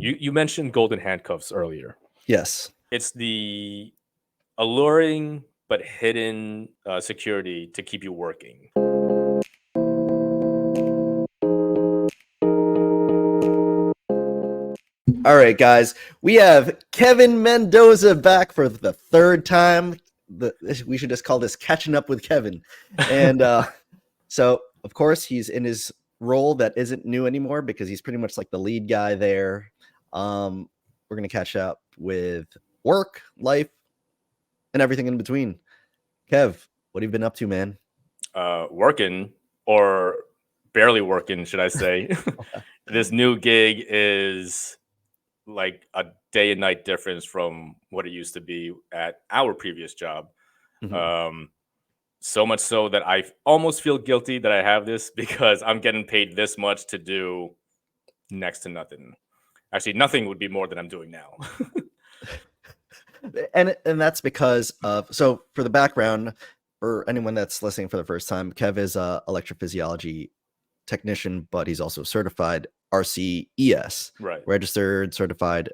You mentioned golden handcuffs earlier. Yes. It's the alluring but hidden security to keep you working. All right, guys, we have Kevin Mendoza back for the third time. We should just call this catching up with Kevin. And so, of course, he's in his role that isn't new anymore because he's pretty much like the lead guy there. We're going to catch up with work, life, and everything in between. Kev, what have you been up to, man? Working, or barely working, should I say. This new gig is like a day and night difference from what it used to be at our previous job. Mm-hmm. So much so that I almost feel guilty that I have this because I'm getting paid this much to do next to nothing. Actually, nothing would be more than I'm doing now. and that's because of, so for the background, for anyone that's listening for the first time, Kev is a electrophysiology technician, but he's also certified RCES, right? Registered Certified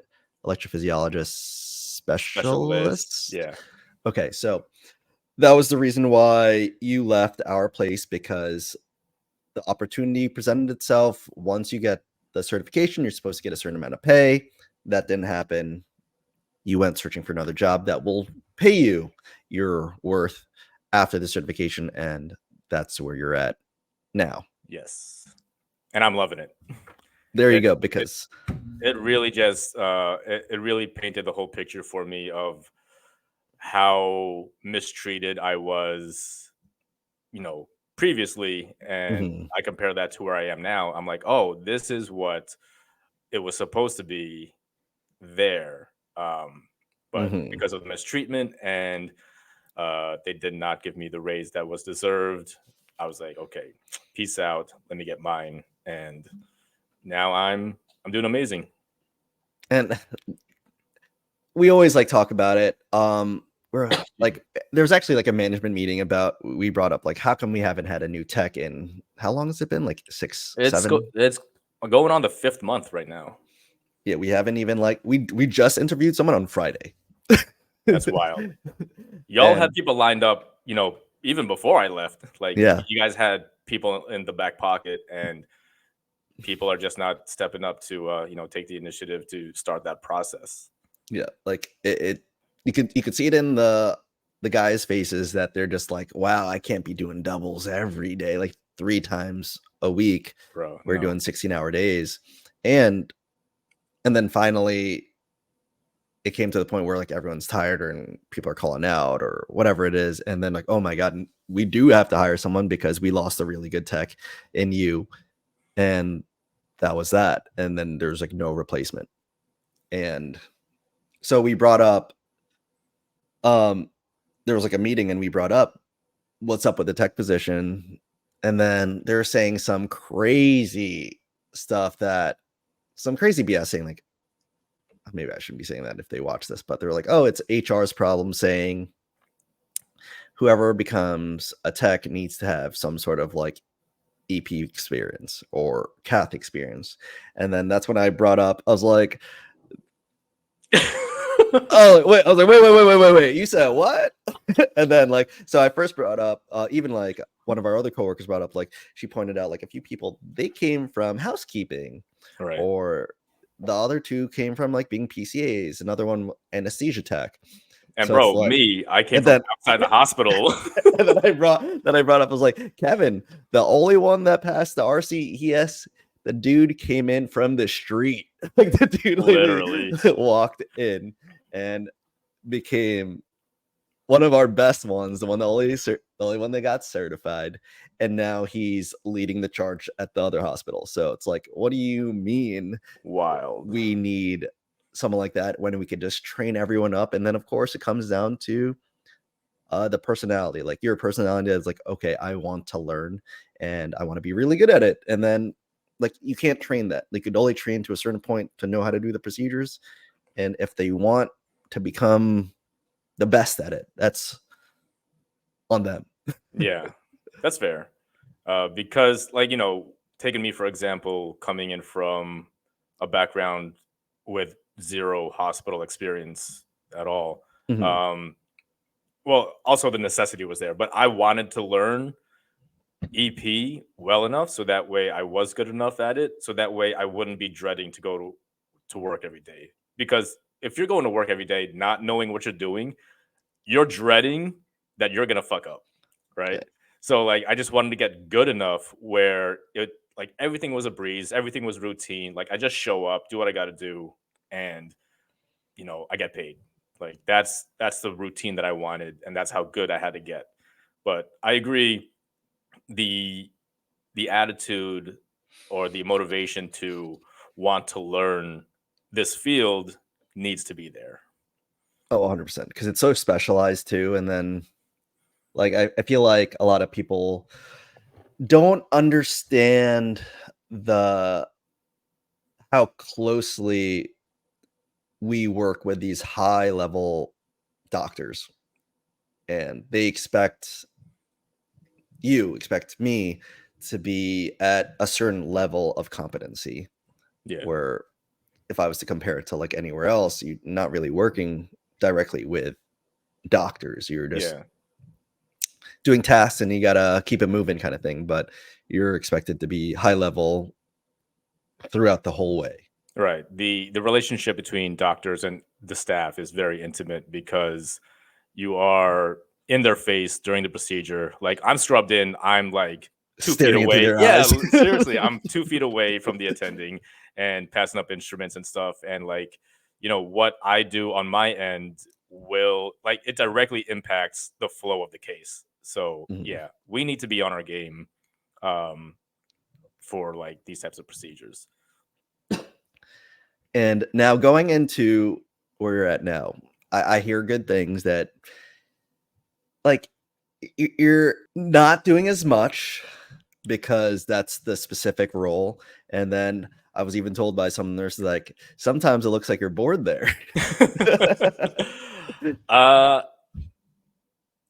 Electrophysiologist Specialist. Yeah. Okay, so that was the reason why you left our place, because the opportunity presented itself. Once you get the certification, you're supposed to get a certain amount of pay. That didn't happen. You went searching for another job that will pay you your worth after the certification, and that's where you're at now. Yes. And I'm loving it. There you go, because it really just it really painted the whole picture for me of how mistreated I was, previously, and I compare that to where I am now. I'm like, oh, this is what it was supposed to be there, but because of the mistreatment and they did not give me the raise that was deserved, I was like, okay, peace out, let me get mine. And now I'm doing amazing. And we always talk about it. We're like, there's actually a management meeting about, we brought up how come we haven't had a new tech in, how long has it been? 6, 7? It's going on the 5th month right now. Yeah, we haven't even we just interviewed someone on Friday. That's wild. Y'all had people lined up, even before I left. You guys had people in the back pocket, and people are just not stepping up to take the initiative to start that process. Yeah, you could see it in the guys' faces that they're just like, wow, I can't be doing doubles every day, 3 times a week. Bro, we're doing 16-hour days. And then finally it came to the point where everyone's tired, and people are calling out or whatever it is, and then oh my god, we do have to hire someone because we lost a really good tech in you. And that was that. And then there's no replacement. And so we brought up, there was a meeting, and we brought up what's up with the tech position. And then they're saying some crazy stuff, some crazy BS, saying maybe I shouldn't be saying that if they watch this, but they're like, oh, it's HR's problem, saying whoever becomes a tech needs to have some sort of EP experience or cath experience. And then that's when I brought up, I was like, oh wait, I was like, wait, you said what? And then so I first brought up, even one of our other coworkers brought up, she pointed out a few people, they came from housekeeping, right, or the other 2 came from being PCAs, another one anesthesia tech. And so bro, I came from outside the hospital. And then I brought up, I was like, Kevin, the only one that passed the RCES, the dude came in from the street. The dude literally walked in and became one of our best ones, the only one that got certified, and now he's leading the charge at the other hospital. So it's what do you mean? Wild. We need someone like that when we can just train everyone up. And then of course it comes down to the personality. Your personality is okay, I want to learn and I want to be really good at it. And then you can't train that. They could only train to a certain point to know how to do the procedures. And if they want to become the best at it, that's on them. Yeah, that's fair. Because taking me for example, coming in from a background with zero hospital experience at all. Mhm. Well, also the necessity was there, but I wanted to learn EP well enough so that way I was good enough at it. So that way I wouldn't be dreading to go to work every day. Because if you're going to work every day not knowing what you're doing, you're dreading that you're gonna fuck up, right? Yeah. So like I just wanted to get good enough where it like everything was a breeze, everything was routine. Like I just show up, do what I gotta do, and I get paid. Like that's the routine that I wanted, and that's how good I had to get. But I agree, the the attitude or the motivation to want to learn this field needs to be there. Oh, 100%, because it's so specialized too. And then, like, I feel like a lot of people don't understand the how closely we work with these high level doctors, and they expect me to be at a certain level of competency, Yeah. where if I was to compare it to like anywhere else, you're not really working directly with doctors. You're just Yeah. doing tasks and you gotta keep it moving kind of thing. But you're expected to be high level throughout the whole way. Right. The relationship between doctors and the staff is very intimate because you are in their face during the procedure. Like I'm scrubbed in, I'm like 2 feet Staring into away. their Yeah, eyes. seriously, I'm 2 feet away from the attending and passing up instruments and stuff. And like, what I do on my end will like it directly impacts the flow of the case. So Mhm. yeah, we need to be on our game um for like these types of procedures. And now going into where you're at now, I hear good things that like you're not doing as much because that's the specific role. And then I was even told by some nurses, like, sometimes it looks like you're bored there. uh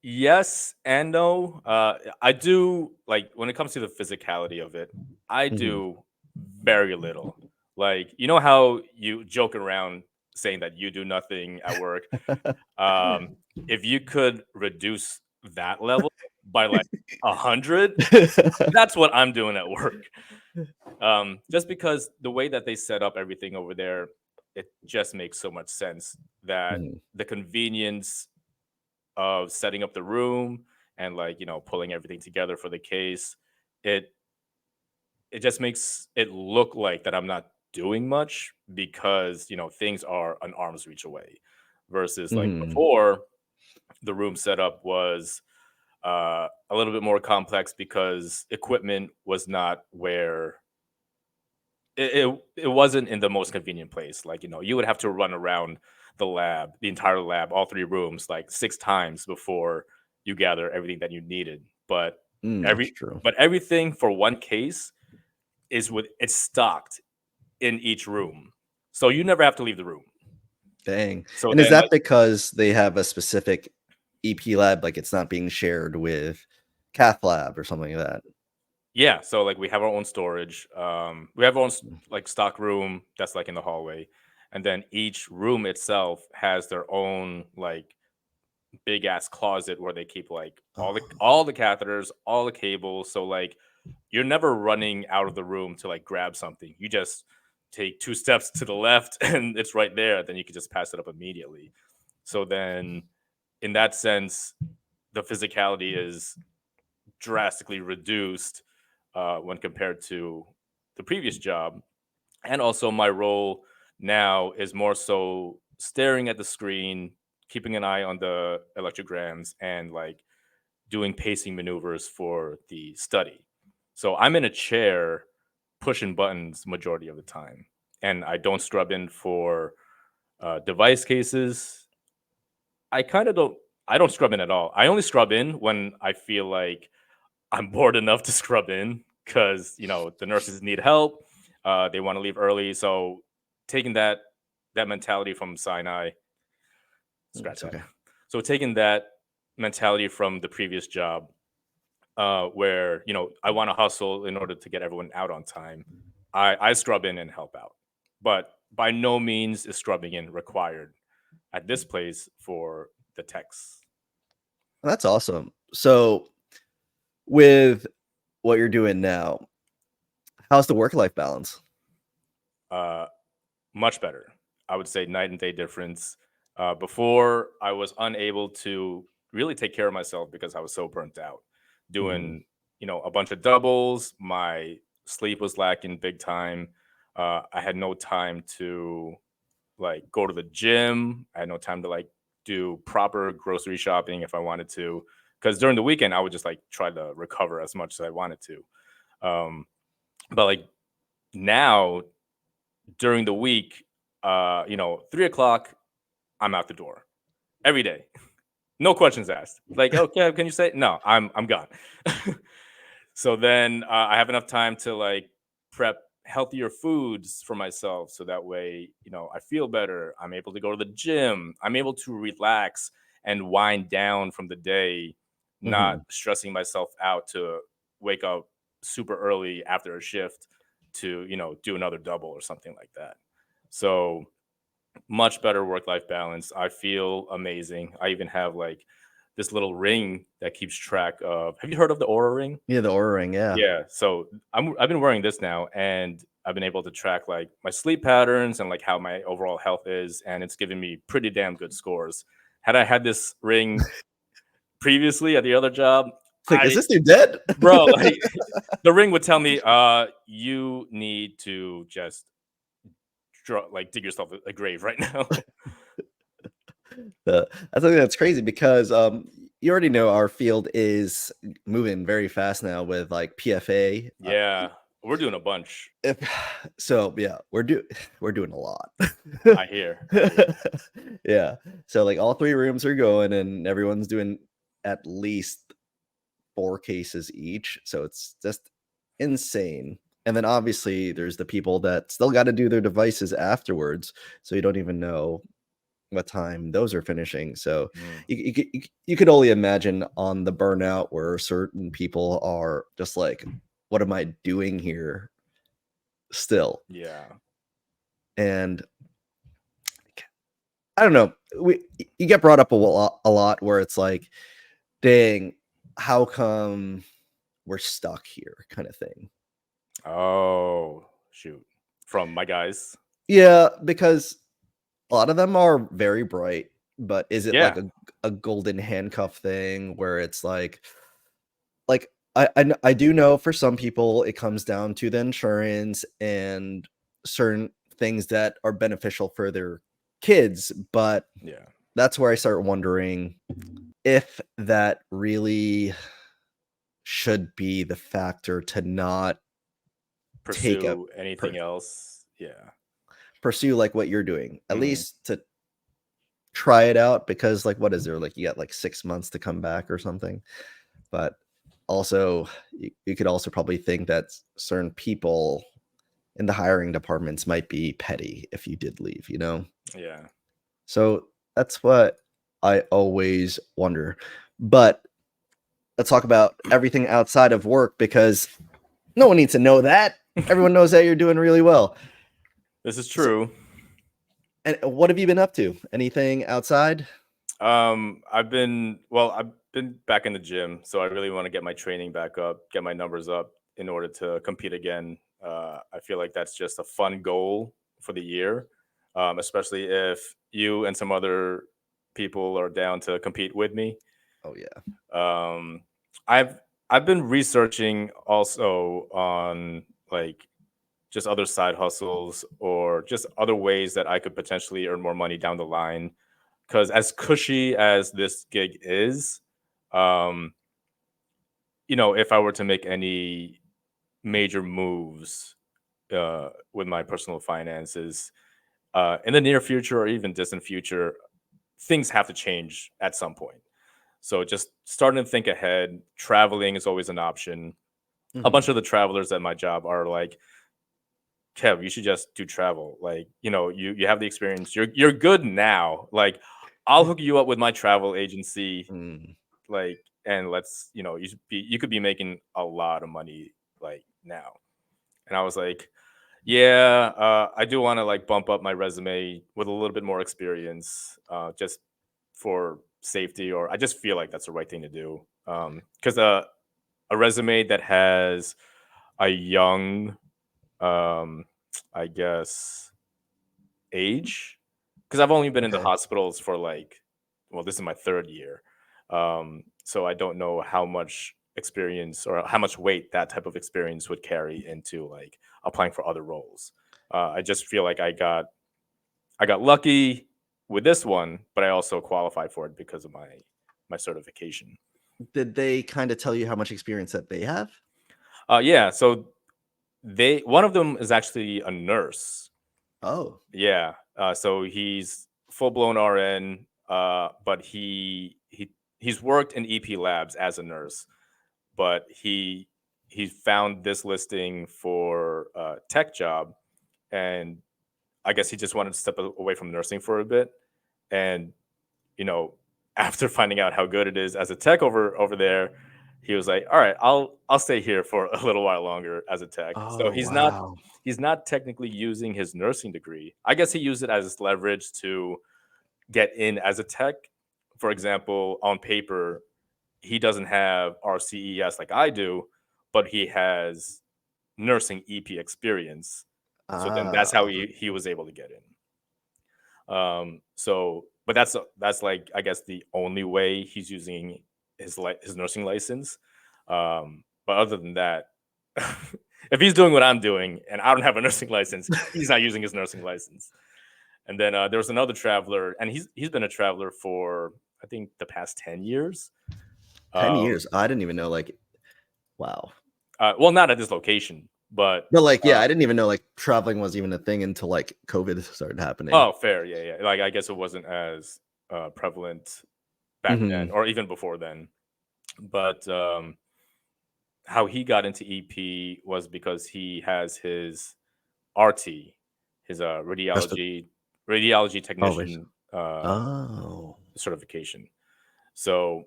yes and no. I do like when it comes to the physicality of it, I Mhm. do very little. Like, you know how you joke around saying that you do nothing at work? Um, if you could reduce that level by like 100, that's what I'm doing at work. Just because the way that they set up everything over there, it just makes so much sense that Mhm. the convenience of setting up the room and like pulling everything together for the case, it it just makes it look like that I'm not doing much because things are an arm's reach away versus like Mhm. before the room setup was a little bit more complex because equipment was not where it wasn't in the most convenient place. Like, you would have to run around the entire lab, all three rooms, like 6 times before you gather everything that you needed. But That's true. everything for one case it's stocked in each room. So you never have to leave the room. Dang. So And is then that like because they have a specific EP lab, like it's not being shared with cath lab or something like that? yeah, so like we have our own storage. We have our own like stock room that's like in the hallway. And then each room itself has their own like big ass closet where they keep like all the Oh, all the catheters, all the cables. So like you're never running out of the room to like grab something. You just take 2 steps to the left and it's right there. Then you can just pass it up immediately. So then in that sense, the physicality is drastically reduced when compared to the previous job. And also my role now is more so staring at the screen, keeping an eye on the electrograms, and like doing pacing maneuvers for the study. So I'm in a chair pushing buttons majority of the time, and I don't scrub in for device cases. I kind of don't. I don't scrub in at all. I only scrub in when I feel like I'm bored enough to scrub in because the nurses need help. They want to leave early, so taking that mentality from Sinai, scratch it's that. okay. So taking that mentality from the previous job, where I want to hustle in order to get everyone out on time. I scrub in and help out, but by no means is scrubbing in required at this place for the techs. That's awesome. So with what you're doing now, how's the work-life balance? Much better. I would say night and day difference. Before, I was unable to really take care of myself because I was so burnt out doing, a bunch of doubles. My sleep was lacking big time. I had no time to like go to the gym. I had no time to like do proper grocery shopping if I wanted to. Because during the weekend, I would just like try to recover as much as I wanted to. But like now during the week, 3 o'clock, I'm out the door every day. No questions asked. Like, okay, can you say no? I'm gone. So then I have enough time to like prep healthier foods for myself, so that way, I feel better. I'm able to go to the gym. I'm able to relax and wind down from the day, not stressing myself out to wake up super early after a shift to do another double or something like that. So much better work life balance. I feel amazing. I even have like this little ring that keeps track of. Have you heard of the Aura ring? Yeah, the Aura ring. Yeah. Yeah. So I've been wearing this now, and I've been able to track like my sleep patterns and like how my overall health is, and it's giving me pretty damn good scores. Had I had this ring previously at the other job, It's like, is this dude dead? bro, like the ring would tell me, you need to just dig yourself a grave right now. I think that's crazy because you already know our field is moving very fast now with like PFA. Yeah, we're doing a bunch. If so, yeah, we're doing a lot. I hear. Yeah. So like all 3 rooms are going and everyone's doing at least 4 cases each. So it's just insane. And then obviously there's the people that still got to do their devices afterwards. So you don't even know what time those are finishing. So you could only imagine on the burnout where certain people are just like, what am I doing here still? Yeah. And I don't know. You get brought up a lot where it's like, dang, how come we're stuck here kind of thing. Oh, shoot. From my guys. Yeah, because a lot of them are very bright, but is it like Yeah. a golden handcuff thing where it's like I do know for some people it comes down to the insurance and certain things that are beneficial for their kids, but Yeah. that's where I start wondering if that really should be the factor to not take a Pursue anything else. Yeah. pursue like what you're doing, at least to try it out, because like what is there, like you got like 6 months to come back or something. But also you could also probably think that certain people in the hiring departments might be petty if you did leave, Yeah. so that's what I always wonder. But let's talk about everything outside of work, because no one needs to know that. Everyone knows that you're doing really well. This is true. And what have you been up to? Anything outside? I've been back in the gym, so I really want to get my training back up, get my numbers up in order to compete again. I feel like that's just a fun goal for the year, especially if you and some other people are down to compete with me. Oh yeah. Um, I've been researching also on like just other side hustles or just other ways that I could potentially earn more money down the line. Because as cushy as this gig is, um, if I were to make any major moves with my personal finances in the near future or even distant future, things have to change at some point. So just starting to think ahead. Traveling is always an option. A bunch of the travelers at my job are like, Kev, you should just do travel. Like, you have the experience. You're good now. Like, I'll hook you up with my travel agency. Like, and let's, you could be making a lot of money like now. And I was like, Yeah, I do want to like bump up my resume with a little bit more experience, just for safety, or I just feel like that's the right thing to do. Because a resume that has a young, um, I guess, age, because I've only been in the Okay. hospitals for like, well, this is my third year, so I don't know how much experience or how much weight that type of experience would carry into like applying for other roles. I just feel like I got lucky with this one, but I also qualified for it because of my certification. Did they kind of tell you how much experience that they have? Yeah, so they one of them is actually a nurse. Oh, Yeah, so he's full blown RN, but he's worked in EP labs as a nurse, but he found this listing for a tech job, and I guess he just wanted to step away from nursing for a bit, and you know, after finding out how good it is as a tech over there, he was like, "All right, I'll stay here for a little while longer as a tech." So oh, he's not wow. he's not technically using his nursing degree. I guess he used it as leverage to get in as a tech. For example, on paper, he doesn't have RCES like I do, but he has nursing EP experience. So then that's how Ah, he was able to get in. But that's like I guess the only way he's using his nursing license. But other than that, if he's doing what I'm doing and I don't have a nursing license, he's not using his nursing license. And then there was another traveler, and he's been a traveler for I think the past 10 years. 10 Uh, years. I didn't even know, like, wow. well, not at this location, but But like, yeah, uh, I didn't even know like traveling was even a thing until like COVID started happening. oh, fair, yeah, yeah. Like I guess it wasn't as prevalent back then, Hmm. or even before then. But how he got into EP was because he has his RT, his That's the radiology oh wait. technician Oh. certification. So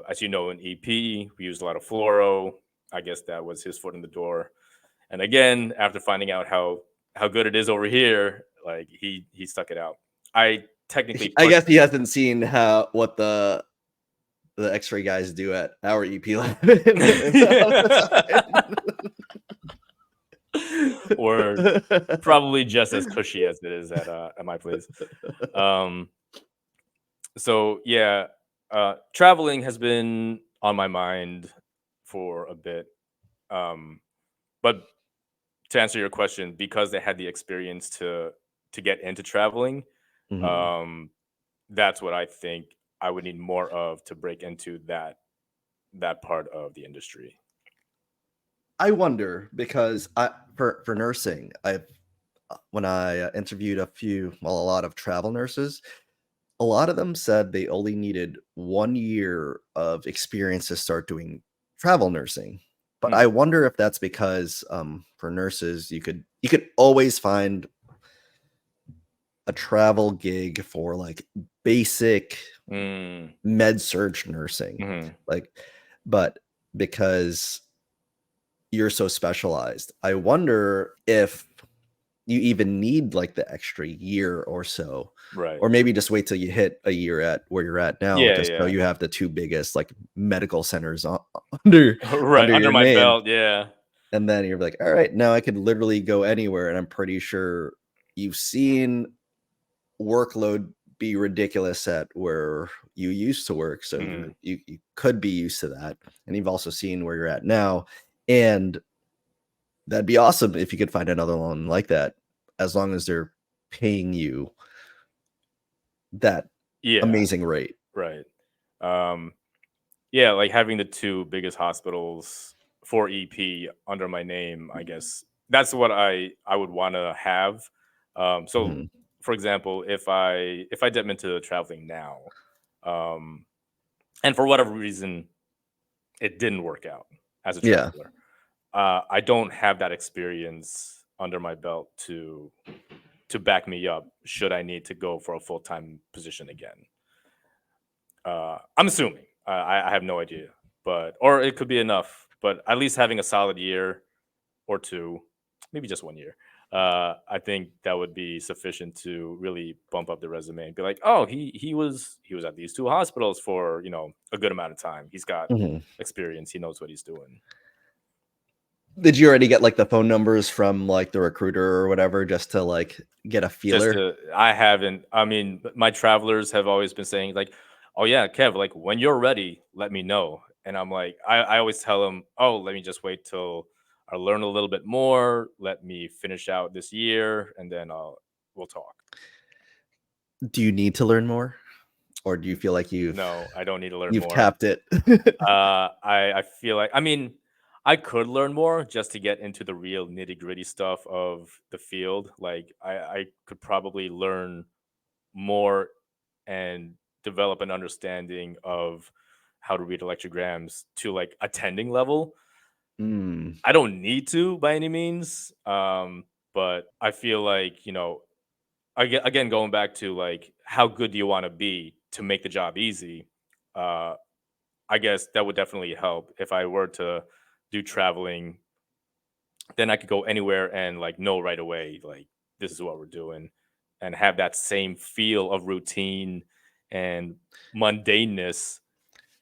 as you know, in EP we use a lot of fluoro. I guess that was his foot in the door. And again, after finding out how good it is over here, like he stuck it out. I technically I pushed. guess he hasn't seen how what the X-ray guys do at our EP lab. Or probably just as cushy as it is at my place. Um, so yeah, traveling has been on my mind for a bit. Um, but to answer your question, because they had the experience to get into traveling, Mhm. um, that's what I think I would need more of to break into that part of the industry. I wonder because I for nursing, I've when I interviewed a lot of travel nurses, a lot of them said they only needed 1 year of experience to start doing travel nursing. But Hmm. I wonder if that's because, for nurses, you could always find a travel gig for, like, basic Mm, med surg nursing, mhm. like, but because you're so specialized, I wonder if you even need like the extra year or so, Right. or maybe just wait till you hit a year at where you're at now, Yeah, just so yeah. you have the two biggest like medical centers under Right, under under your my name, belt, yeah. and then you're like, all right, now I could literally go anywhere, and I'm pretty sure you've seen workload be ridiculous at where you used to work, so Mhm. you could be used to that, and you've also seen where you're at now, and that'd be awesome if you could find another one like that, as long as they're paying you that Yeah, amazing rate. right. Um, yeah, like having the 2 biggest hospitals for EP under my name, I guess that's what I would wanna have. So, Mhm. for example, if I dip into traveling now, um, and for whatever reason it didn't work out as a Yeah. traveler, I don't have that experience under my belt to back me up should I need to go for a full-time position again. I'm assuming. I have no idea, but or it could be enough. But at least having a solid year or two, maybe just 1 year, I think that would be sufficient to really bump up the resume and be like, oh, he was at these 2 hospitals for a good amount of time. He's got Mhm. experience. He knows what he's doing. Did you already get like the phone numbers from like the recruiter or whatever just to like get a feeler? I haven't. I mean, my travelers have always been saying like, "Oh yeah, Kev, like when you're ready, let me know." And I'm like, I always tell them, "Oh, let me just wait till I learn a little bit more. Let me finish out this year, and then we'll talk." Do you need to learn more, or do you feel like No, I don't need to learn you've more. tapped it? I feel like, I mean, I could learn more just to get into the real nitty gritty stuff of the field. Like I could probably learn more and develop an understanding of how to read electrograms to like attending level. Mm, I don't need to by any means, but I feel like again going back to like how good do you want to be to make the job easy. Uh, I guess that would definitely help if I were to do traveling. Then I could go anywhere and like know right away like this is what we're doing, and have that same feel of routine and mundaneness,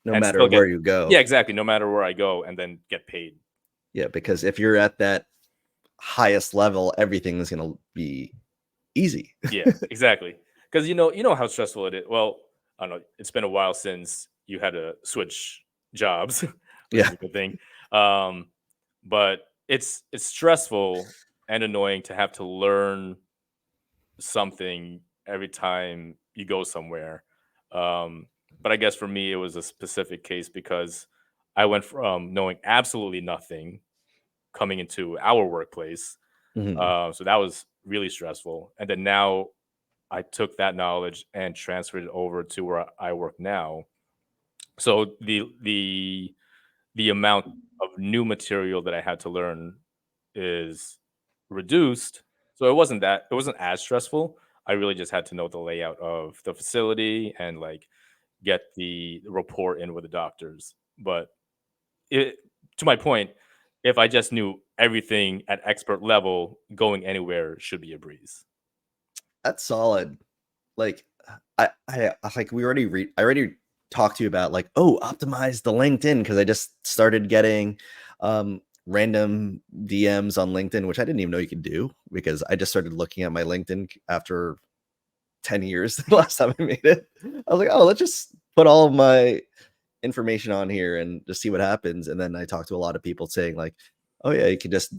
no and matter still get, where you go. yeah, exactly, no matter where I go, and then get paid. Yeah, because if you're at that highest level, everything is going to be easy. Yeah, exactly. Because you know how stressful it is. Well, I don't know. It's been a while since you had to switch jobs, which Yeah. is a good thing. Um, but it's stressful and annoying to have to learn something every time you go somewhere. But I guess for me, it was a specific case because I went from knowing absolutely nothing coming into our workplace. Mhm. So that was really stressful. And then now I took that knowledge and transferred it over to where I work now. So the amount of new material that I had to learn is reduced. So it wasn't as stressful. I really just had to know the layout of the facility and like get the rapport in with the doctors. But it, to my point, if I just knew everything at expert level, going anywhere should be a breeze. That's solid. Like like I already talked to you about like, oh, optimize the LinkedIn because I just started getting random DMs on LinkedIn, which I didn't even know you could do because I just started looking at my LinkedIn after 10 years the last time I made it. I was like, oh, let's just put all of my information on here and just see what happens. And then I talked to a lot of people saying like, oh yeah, you could just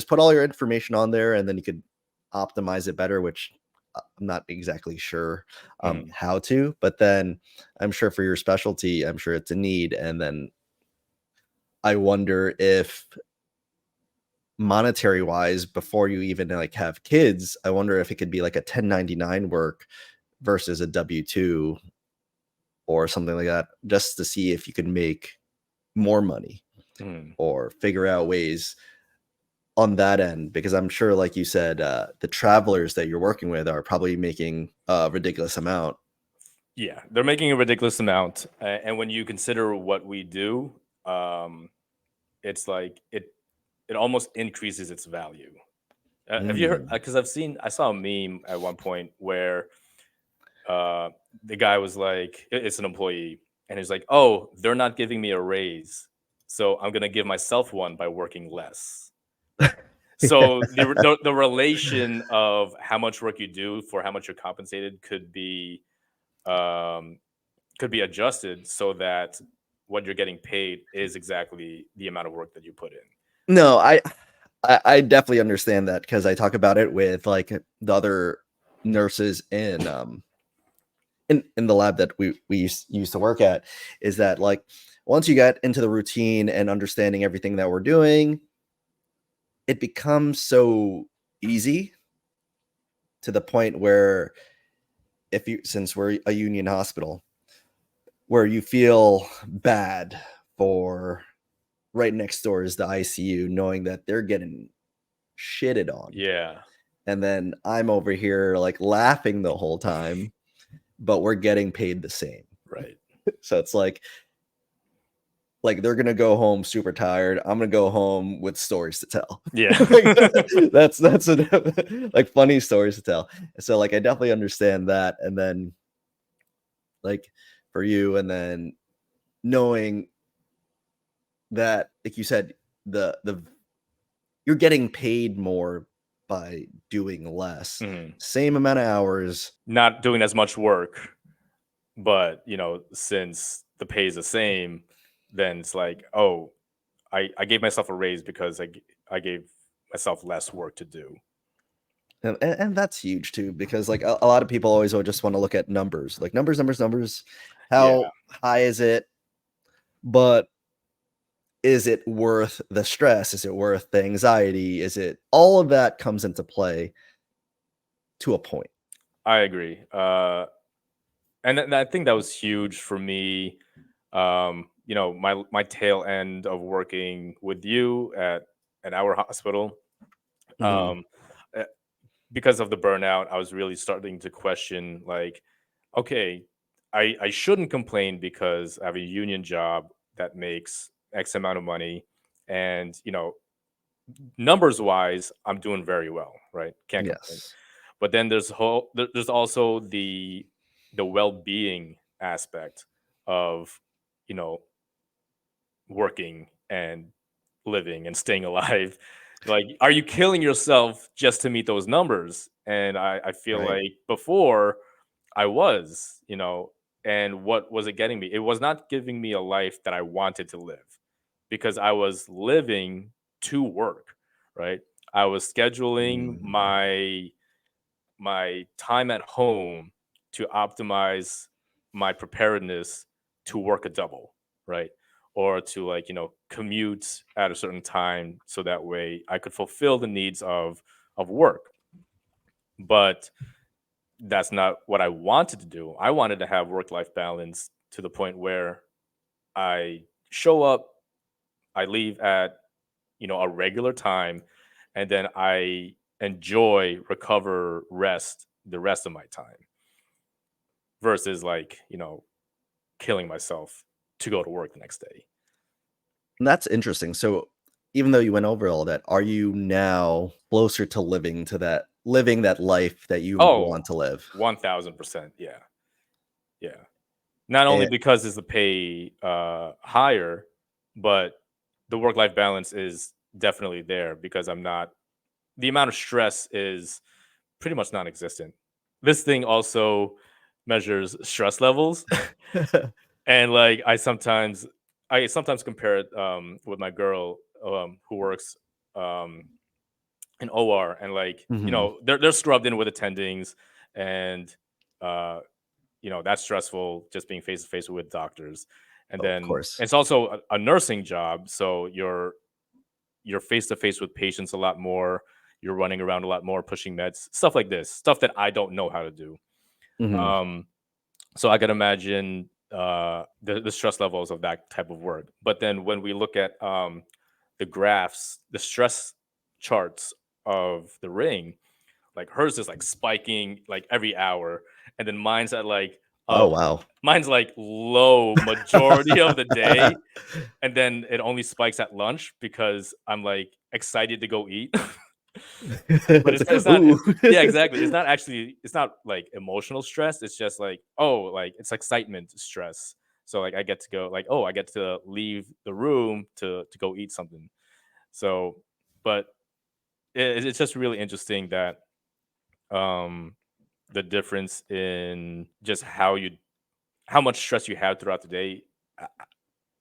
put all your information on there and then you could optimize it better, which I'm not exactly sure Mhm. how to, but then I'm sure for your specialty, I'm sure it's a need. And then I wonder if monetary wise, before you even like have kids, I wonder if it could be like a 1099 work versus a W-2 or something like that, just to see if you can make more money Mhm. or figure out ways on that end. Because I'm sure, like you said, the travelers that you're working with are probably making a ridiculous amount. Yeah, they're making a ridiculous amount, and when you consider what we do, um, it's like it almost increases its value. Have you heard? Mm. Because I saw a meme at one point where uh, the guy was like, it's an employee, and he's like, "Oh, they're not giving me a raise, so I'm gonna give myself one by working less." So the relation of how much work you do for how much you're compensated um, could be adjusted so that what you're getting paid is exactly the amount of work that you put in. No, I definitely understand that because I talk about it with like the other nurses in the lab that we used to work at, is that like once you get into the routine and understanding everything that we're doing, it becomes so easy to the point where if you since we're a union hospital where you feel bad for right next door is the ICU knowing that they're getting shitted on. Yeah, And then I'm over here like laughing the whole time, but we're getting paid the same. right. So it's like like they're gonna go home super tired. I'm gonna go home with stories to tell. Yeah. that's like funny stories to tell. So like I definitely understand that. And then like for you, and then knowing that, like you said, the you're getting paid more by doing less, same amount of hours, not doing as much work, but since the pay is the same, then it's like, oh, I gave myself a raise because I gave myself less work to do. and that's huge too, because like a lot of people always just want to look at numbers, like numbers. Yeah, How high is it? But is it worth the stress? Is it worth the anxiety? Is it all of that comes into play to a point? I agree. And I think that was huge for me. My tail end of working with you at our hospital. Mhm. Um, uh, because of the burnout, I was really starting to question, like, okay, I shouldn't complain because I have a union job that makes X amount of money, and numbers wise, I'm doing very well, right? Can't complain. Yes. But then there's also the well-being aspect of you know working and living and staying alive. Like, are you killing yourself just to meet those numbers? And I feel Right. like before I was, and what was it getting me? It was not giving me a life that I wanted to live, because I was living to work, right? I was scheduling Mhm. my time at home to optimize my preparedness to work a double, right? Or to, like, commute at a certain time so that way I could fulfill the needs of work. But that's not what I wanted to do. I wanted to have work life balance to the point where I show up, I leave at a regular time, and then I enjoy, recover, rest the rest of my time, versus, like, killing myself to go to work the next day. And that's interesting. So even though you went over all that, are you now closer to living that life that you Oh, want to live? 1000%. Yeah. Yeah. Not only And because is the pay higher, but the work life balance is definitely there, because the amount of stress is pretty much non-existent. This thing also measures stress levels. And, like, I sometimes compare it with my girl, who works um in OR, and, like, Mhm. they're scrubbed in with attendings, and uh that's stressful, just being face to face with doctors. And Of then course. it's also a nursing job, so you're face to face with patients a lot more. You're running around a lot more, pushing meds, stuff like this, stuff that I don't know how to do. Mhm. Um, so I can imagine the stress levels of that type of work. But then when we look at the graphs, the stress charts of the ring, like, hers is like spiking like every hour, and then Oh, wow. mine's like low majority of the day, and then it only spikes at lunch because I'm like excited to go eat. But it's not Ooh. yeah, exactly. It's not like emotional stress. It's just like, oh, like, it's excitement stress. So, like, I get to go, like, oh, I get to leave the room to go eat something. So, but it's just really interesting that um the difference in just how much stress you have throughout the day, uh,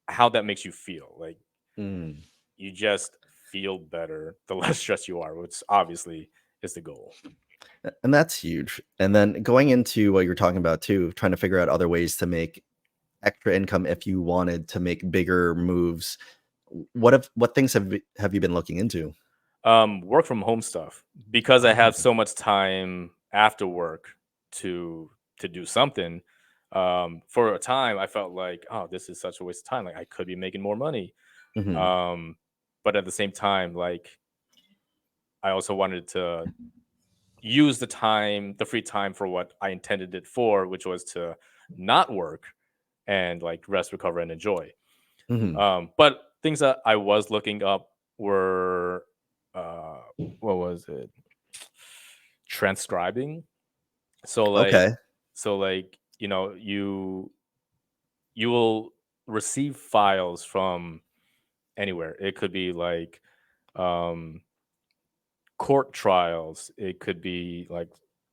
how that makes you feel. Like, Mm. you just feel better the less stressed you are, which obviously is the goal. And that's huge. And then going into what you're talking about too, trying to figure out other ways to make extra income if you wanted to make bigger moves. What things have you been looking into? Work from home stuff, because I have Oh. so much time after work to do something. For a time, I felt like, oh, this is such a waste of time. Like, I could be making more money. Mhm. Um, but at the same time, like, I also wanted to use the free time, for what I intended it for, which was to not work and, like, rest, recover, and enjoy. But things that I was looking up were what was it? Transcribing. So Okay. you know, you will receive files from anywhere. It could be like um court trials, it could be like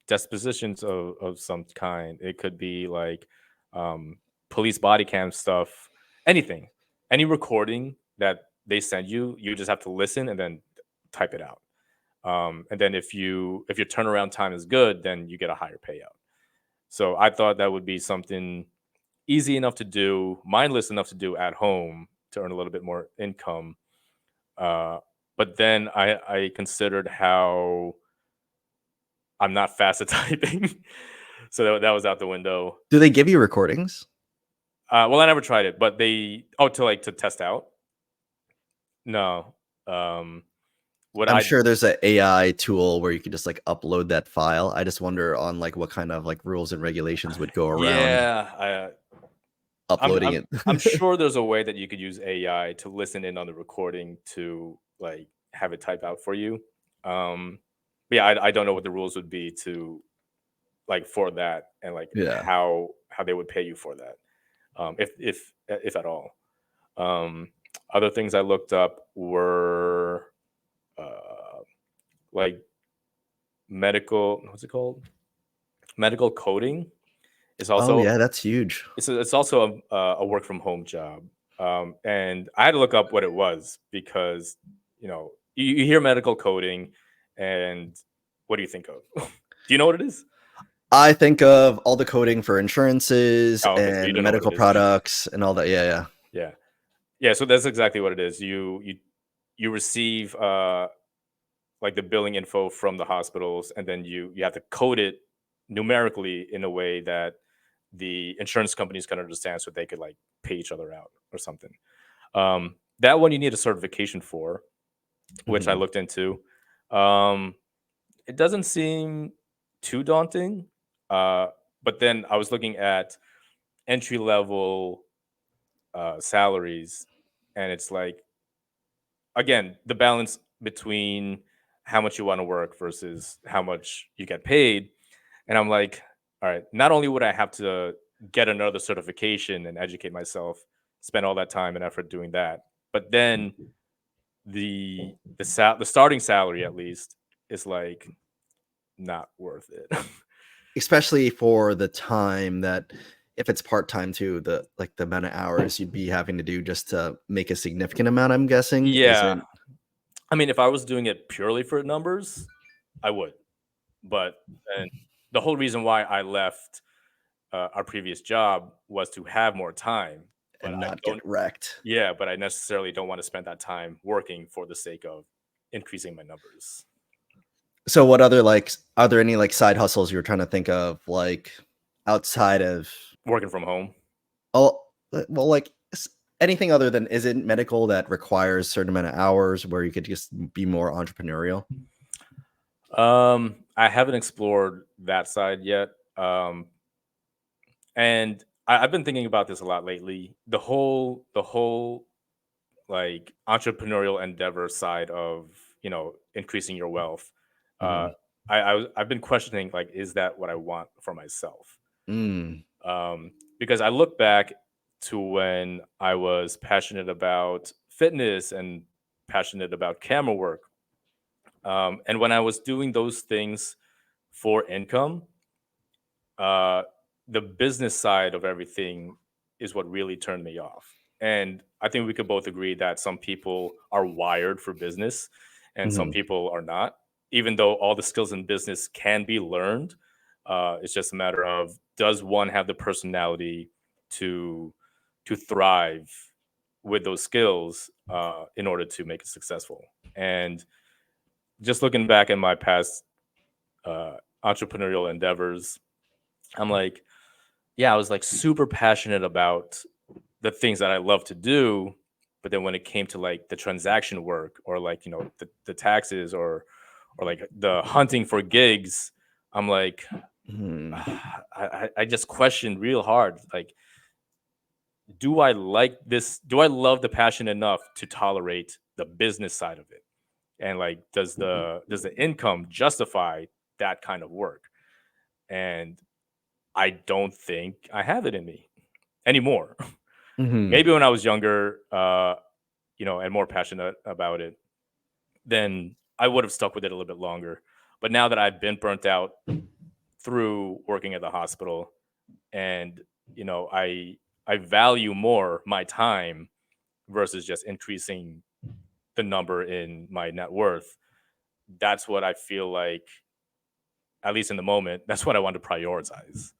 dispositions of some kind, it could be like um police body cam stuff, anything, any recording that they send you, you just have to listen and then type it out. And then if your turnaround time is good, then you get a higher payout. So I thought that would be something easy enough to do, mindless enough to do at home to earn a little bit more income. uh, but then I considered how I'm not fast at typing. So that was out the window. Do they give you recordings? Well, I never tried it, but to test out. No. What I'm I sure there's an AI tool where you can just like upload that file. I just wonder on like what kind of like rules and regulations would go around Yeah, I'm uploading I'm it. I'm sure there's a way that you could use AI to listen in on the recording to like have it type out for you. But yeah, I don't know what the rules would be to like for that, and like Yeah. how they would pay you for that, if at all. Um, Other things I looked up were uh, like medical. What's it called? Medical coding is Oh also yeah, that's huge. it's also a work from home job. And I had to look up what it was because you hear medical coding, and what do you think of? Do you know what it is? I think of all the coding for insurances Oh, okay, so you and don't know what medical it is. products and all that. Yeah, yeah. Yeah, yeah. So that's exactly what it is. You receive like the billing info from the hospitals, and then you have to code it numerically in a way that the insurance companies can understand, so they could like pay each other out or something. That one you need a certification for, which I Mhm. looked into. Um, it doesn't seem too daunting, uh, but then I was looking at entry level salaries, and it's like, again, the balance between how much you want to work versus how much you get paid. And I'm like, all right, not only would I have to get another certification and educate myself, spend all that time and effort doing that, but then the starting salary at least is like not worth it. Especially for the time that if it's part-time too, the like the amount of hours you'd be having to do just to make a significant amount, I'm guessing, Yeah, isn't I mean, if I was doing it purely for numbers, I would. But and the whole reason why I left our previous job was to have more time. But and I not get don't. wrecked. Yeah, but I necessarily don't want to spend that time working for the sake of increasing my numbers. So what other like are there any like side hustles you were trying to think of like outside of Working from home. oh well like anything other than isn't medical that requires a certain amount of hours where you could just be more entrepreneurial? I haven't explored that side yet. And I've been thinking about this a lot lately. The whole like entrepreneurial endeavor side of increasing your wealth. Uh, Mhm. I've been questioning, like, is that what I want for myself? Mm. Because I look back to when I was passionate about fitness and passionate about camera work, and when I was doing those things for income, uh, the business side of everything is what really turned me off. And I think we could both agree that some people are wired for business and some Mhm. people are not. Even though all the skills in business can be learned, it's just a matter of, does one have the personality to thrive with those skills in order to make it successful. And just looking back at my past uh, entrepreneurial endeavors, I'm like, yeah, I was like super passionate about the things that I love to do. But then when it came to like the transaction work, or like, the taxes, or like the hunting for gigs, I'm like, Mhm. I just questioned real hard. Like, do I like this? Do I love the passion enough to tolerate the business side of it? And like, does the income justify that kind of work? And I don't think I have it in me anymore. Mhm. Maybe when I was younger, and more passionate about it, then I would have stuck with it a little bit longer. But now that I've been burnt out through working at the hospital, and I value more my time versus just increasing the number in my net worth. That's what I feel like, at least in the moment, that's what I want to prioritize.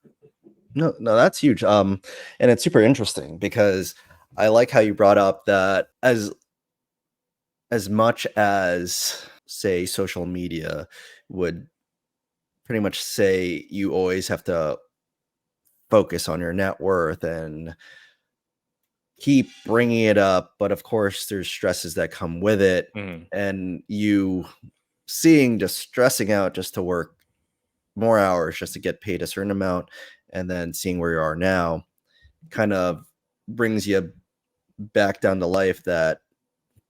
No, no, that's huge. And it's super interesting because I like how you brought up that as much as say social media would pretty much say you always have to focus on your net worth and keep bringing it up, but of course there's stresses that come with it, Mhm. and you seeing just stressing out just to work more hours just to get paid a certain amount, and then seeing where you are now kind of brings you back down to life, that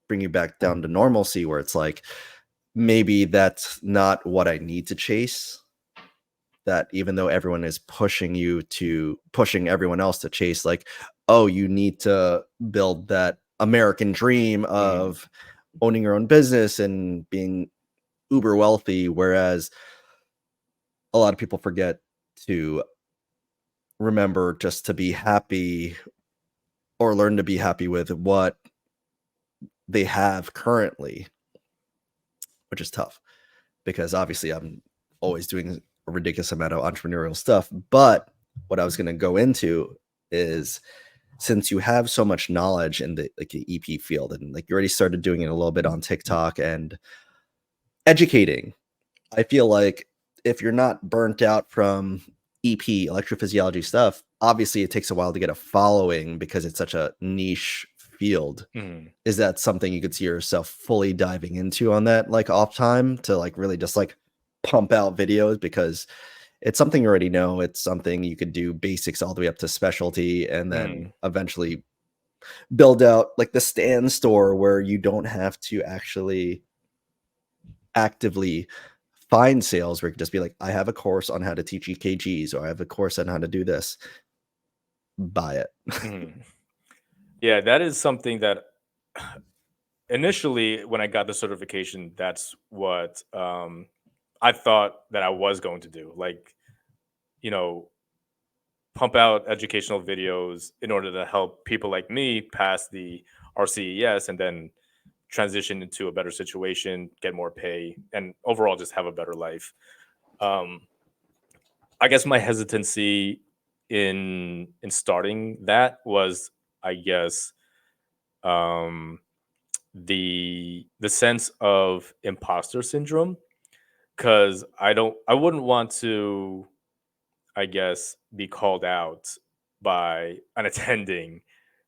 bring you back down to normalcy, where it's like maybe that's not what I need to chase. That even though everyone is pushing everyone else to chase, like, oh, you need to build that American dream Mhm. of owning your own business and being uber wealthy, whereas a lot of people forget to remember just to be happy or learn to be happy with what they have currently, which is tough because obviously I'm always doing a ridiculous amount of entrepreneurial stuff. But what I was going to go into is, since you have so much knowledge in the EP field, and like you already started doing it a little bit on TikTok and educating, I feel like if you're not burnt out from EP electrophysiology stuff, obviously it takes a while to get a following because it's such a niche field. Mhm. Is that something you could see yourself fully diving into on that like off time to like really just like pump out videos? Because it's something you already know. It's something you could do basics all the way up to specialty, and then Mhm. eventually build out like the stand store where you don't have to actually actively find sales, where you can just be like, I have a course on how to teach EKGs, or I have a course on how to do this. Buy it. Mhm. Yeah, that is something that initially, when I got the certification, that's what I thought that I was going to do. Like, you know, pump out educational videos in order to help people like me pass the RCES and then transition into a better situation, get more pay, and overall just have a better life. Um, I guess my hesitancy in starting that was, I guess, um, the sense of imposter syndrome, because I wouldn't want to, I guess, be called out by an attending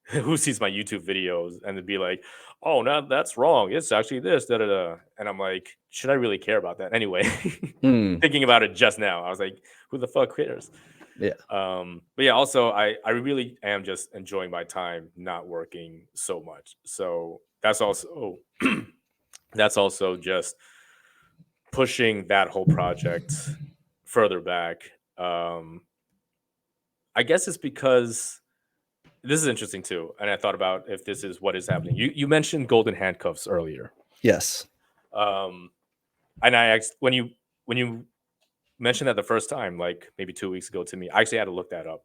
who sees my YouTube videos and to be like, "Oh, no, that's wrong. It's actually this, da da da." And I'm like, should I really care about that anyway? Hmm. Thinking about it just now, I was like, who the fuck cares? Yeah. But yeah, also I really am just enjoying my time not working so much. So that's also that's also just pushing that whole project further back. Um, I guess it's because this is interesting too, and I thought about if this is what is happening. You mentioned golden handcuffs earlier, Yes. um, and I asked when you mentioned that the first time, like maybe 2 weeks ago to me. I actually had to look that up,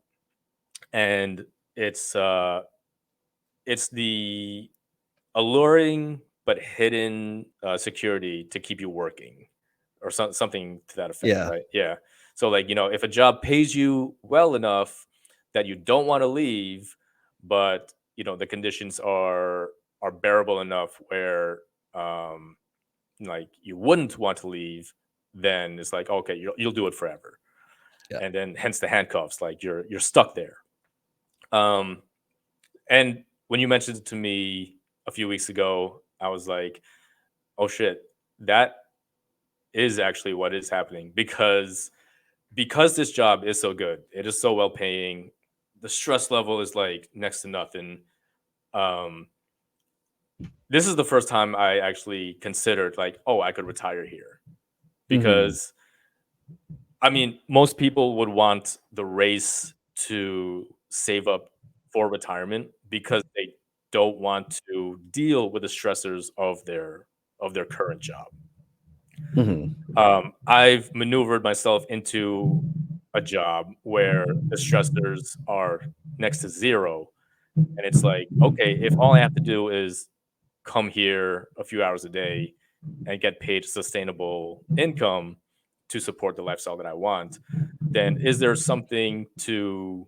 and it's uh, it's the alluring but hidden security to keep you working, or something to that effect, Yeah. right? Yeah. So like, if a job pays you well enough that you don't want to leave, but the conditions are bearable enough where um like you wouldn't want to leave, then it's like, okay, you'll do it forever. Yeah. And then hence the handcuffs, like you're stuck there. um and when you mentioned it to me a few weeks ago, I was like, oh shit, that is actually what is happening, because this job is so good, it is so well paying, the stress level is like next to nothing. This is the first time I actually considered like, oh, I could retire here, because I mean, most people would want the race to save up for retirement because they don't want to deal with the stressors of their current job. I've maneuvered myself into a job where the stressors are next to zero, and it's like, okay, if all I have to do is come here a few hours a day and get paid sustainable income to support the lifestyle that I want, then is there something to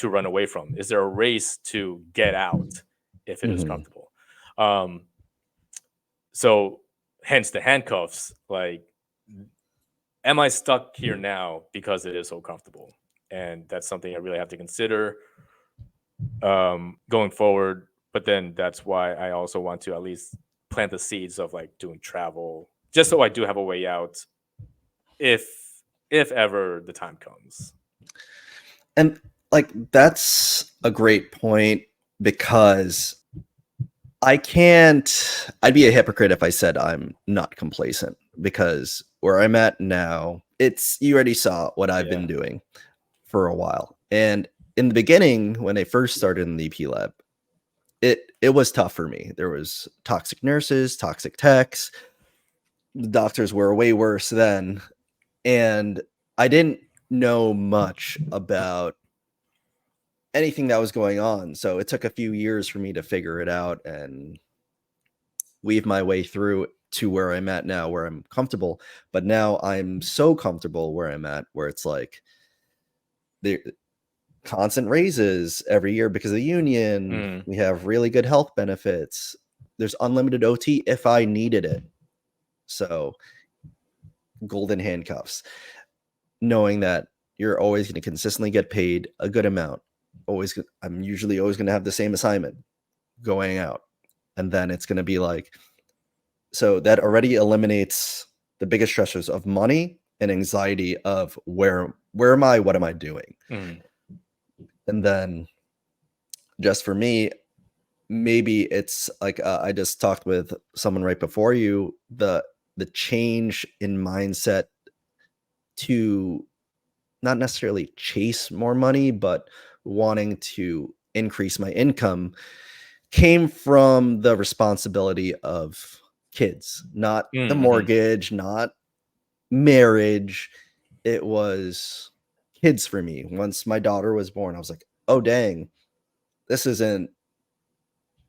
run away from? Is there a race to get out if it is comfortable? So hence the handcuffs. Like, am I stuck here now because it is so comfortable? And that's something I really have to consider going forward. But then that's why I also want to at least plant the seeds of like doing travel, just so I do have a way out if ever the time comes. And like, that's a great point, because I'd be a hypocrite if I said I'm not complacent, because where I'm at now, you already saw what I've been doing for a while. And in the beginning, when I first started in the EP lab, it was tough for me. There was toxic nurses, toxic techs. The doctors were way worse then. And I didn't know much about anything that was going on. So it took a few years for me to figure it out and weave my way through to where I'm at now, where I'm comfortable. But now I'm so comfortable where I'm at, where it's like the constant raises every year because of the union. We have really good health benefits. There's unlimited OT if I needed it. So golden handcuffs, knowing that you're always going to consistently get paid a good amount. I'm usually always going to have the same assignment going out. And then it's going to be like, so that already eliminates the biggest stressors of money and anxiety of where am I? What am I doing? And then just for me, maybe it's like, I just talked with someone right before you, the change in mindset to not necessarily chase more money, but wanting to increase my income came from the responsibility of kids, not the mortgage, not marriage. It was kids for me. Once my daughter was born, I was like, oh, dang,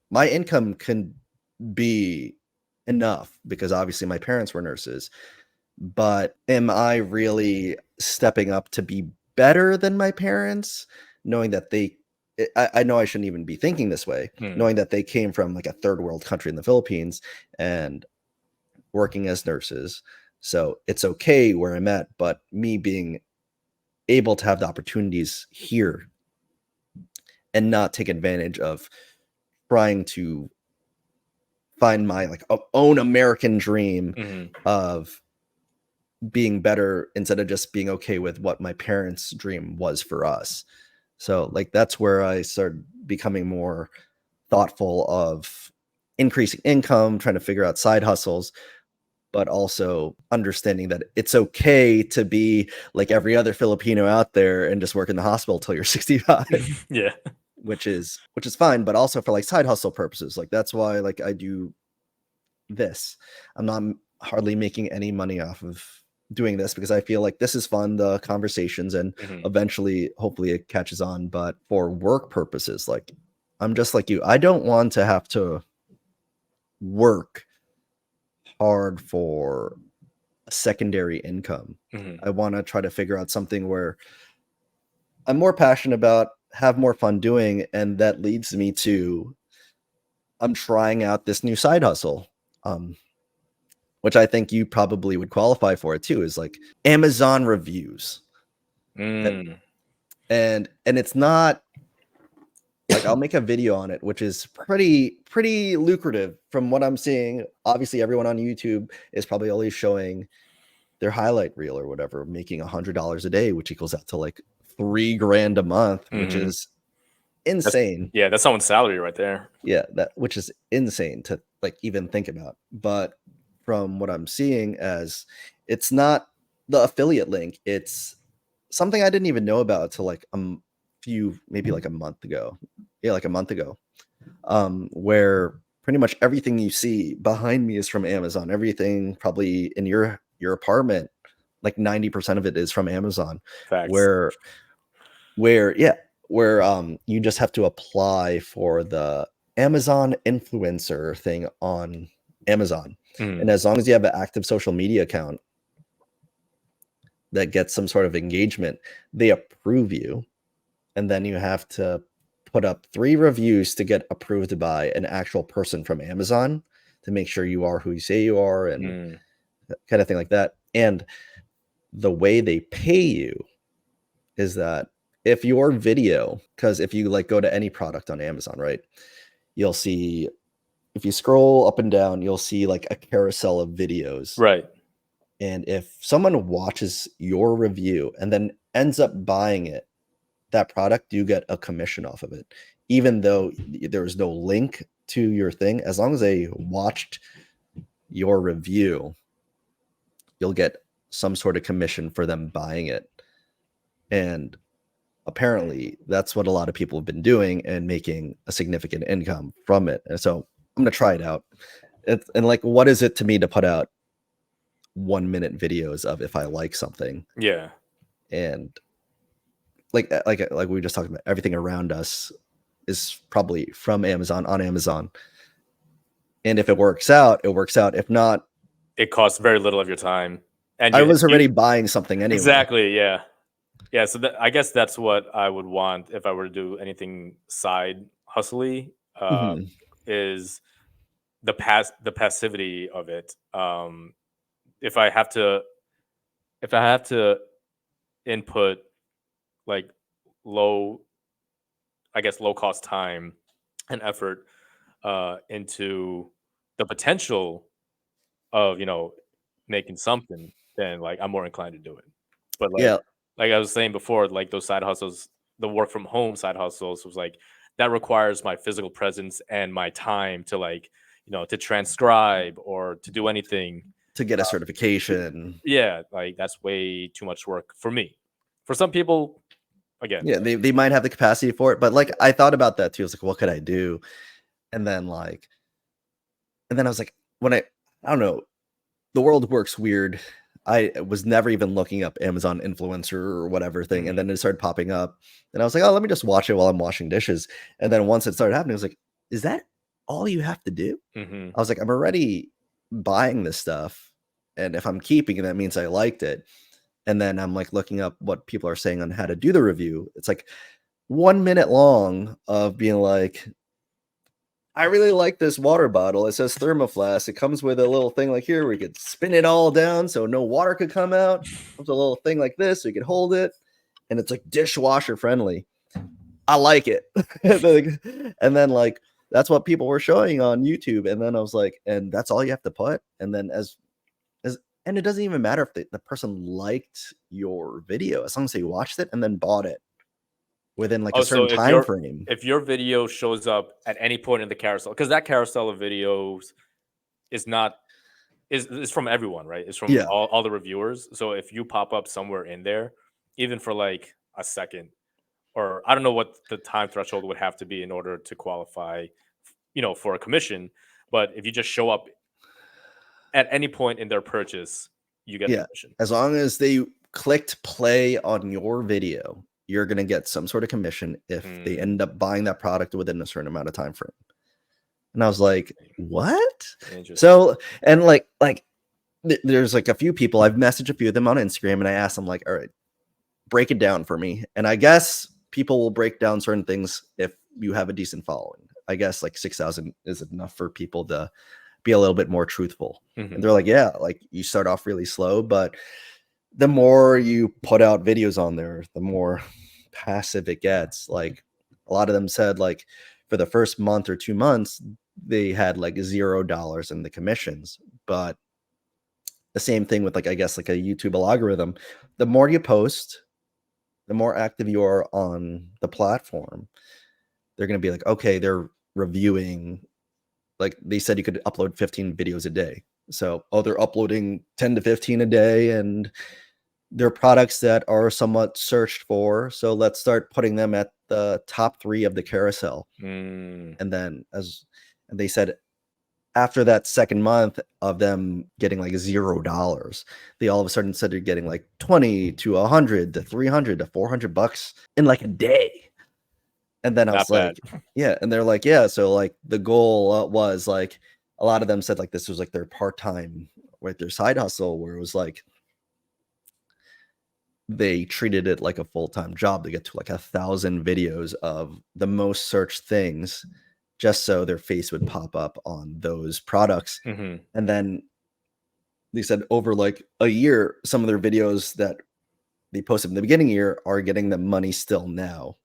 my income can be enough, because obviously my parents were nurses, but am I really stepping up to be better than my parents, knowing that I know I shouldn't even be thinking this way, knowing that they came from like a third world country in the Philippines and working as nurses. So it's okay where I'm at, but me being able to have the opportunities here and not take advantage of trying to find my like own American dream of being better instead of just being okay with what my parents' dream was for us. So like, that's where I started becoming more thoughtful of increasing income, trying to figure out side hustles, but also understanding that it's okay to be like every other Filipino out there and just work in the hospital till you're 65. Yeah. Which is fine, but also for like side hustle purposes. Like, that's why like I do this. I'm not hardly making any money off of doing this, because I feel like this is fun, the conversations, and eventually hopefully it catches on. But for work purposes, like, I'm just like you. I don't want to have to work hard for a secondary income. I want to try to figure out something where I'm more passionate about, have more fun doing, and that leads me to I'm trying out this new side hustle, which I think you probably would qualify for it too, is like Amazon reviews. And it's not like, I'll make a video on it, which is pretty lucrative from what I'm seeing. Obviously, everyone on YouTube is probably always showing their highlight reel or whatever, making $100 a day, which equals out to like $3,000 a month, which Mhm. is insane. Yeah, that's someone's salary right there. Yeah, which is insane to like even think about. But from what I'm seeing, as it's not the affiliate link, it's something I didn't even know about till like maybe like a month ago. Yeah, like a month ago. Where pretty much everything you see behind me is from Amazon. Everything probably in your apartment, like 90% of it is from Amazon. Facts. Where you just have to apply for the Amazon influencer thing on Amazon. Mhm. And as long as you have an active social media account that gets some sort of engagement, they approve you. And then you have to put up 3 reviews to get approved by an actual person from Amazon to make sure you are who you say you are and Mm. kind of thing like that. And the way they pay you is that if your video, because if you like go to any product on Amazon, right, you'll see, if you scroll up and down, you'll see like a carousel of videos. Right. And if someone watches your review and then ends up buying it, that product, you get a commission off of it, even though there is no link to your thing. As long as they watched your review, you'll get some sort of commission for them buying it. And apparently that's what a lot of people have been doing and making a significant income from it. And so I'm going to try it out. And like, what is it to me to put out 1-minute videos of if I like something? Yeah. And like we were just talking about, everything around us is probably from Amazon, on Amazon. And if it works out, it works out. If not, It costs very little of your time. And I was already buying something anyway. Exactly, yeah. Yeah, so I guess that's what I would want if I were to do anything side hustly, Mhm. is the passivity of it. If I have to input like low, I guess low cost time and effort into the potential of making something, then like I'm more inclined to do it. But Yeah. like I was saying before, like those side hustles, the work from home side hustles was like that requires my physical presence and my time to like to transcribe or to do anything. To get a certification. Yeah, like that's way too much work for me. For some people, again, Yeah, they might have the capacity for it, but like I thought about that too. I was like, what could I do? And then I was like, I don't know, the world works weird. I was never even looking up Amazon influencer or whatever thing, and then it started popping up, and I was like, oh, let me just watch it while I'm washing dishes. And then once it started happening, I was like, is that all you have to do? Mhm. I was like, I'm already buying this stuff, and if I'm keeping it, that means I liked it. And then I'm like looking up what people are saying on how to do the review. It's like 1 minute long of being like, I really like this water bottle. It says thermoflask. It comes with a little thing like here, we could spin it all down so no water could come out. Comes a little thing like this, so you could hold it, and it's like dishwasher friendly. I like it. And then like that's what people were showing on YouTube. And then I was like, and that's all you have to put. And then and it doesn't even matter if the person liked your video, as long as they watched it and then bought it within like Oh, a so certain time frame. if your video shows up at any point in the carousel, because that carousel of videos is not is from everyone, right? It's from Yeah. all the reviewers. So if you pop up somewhere in there, even for like a second, or I don't know what the time threshold would have to be in order to qualify, for a commission. But if you just show up at any point in their purchase, you get a Yeah. commission. As long as they clicked play on your video, you're going to get some sort of commission if they end up buying that product within a certain amount of time frame. And I was like, what? Interesting. So, and like there's like a few people, I've messaged a few of them on Instagram, and I asked them like, all right, break it down for me. And I guess people will break down certain things if you have a decent following. I guess like 6,000 is enough for people to be a little bit more truthful. And they're like, yeah, like you start off really slow, but the more you put out videos on there, the more passive it gets. Like a lot of them said, like for the first month or 2 months, they had like $0 in the commissions. But the same thing with like, I guess like a YouTube algorithm. The more you post, the more active you are on the platform, they're going to be like, okay, they're reviewing, like they said you could upload 15 videos a day. So, they're uploading 10 to 15 a day, and they're products that are somewhat searched for. So let's start putting them at the top 3 of the carousel. And then and they said after that second month of them getting like $0, they all of a sudden started getting like 20 to 100 to 300 to $400 in like a day. And then I was like, yeah. And they're like, yeah. So like the goal was like, a lot of them said like this was like their part-time, with their side hustle, where it was like they treated it like a full-time job to get to like 1,000 videos of the most searched things, just so their face would pop up on those products. And then they said over like a year, some of their videos that they posted in the beginning of the year are getting them money still now.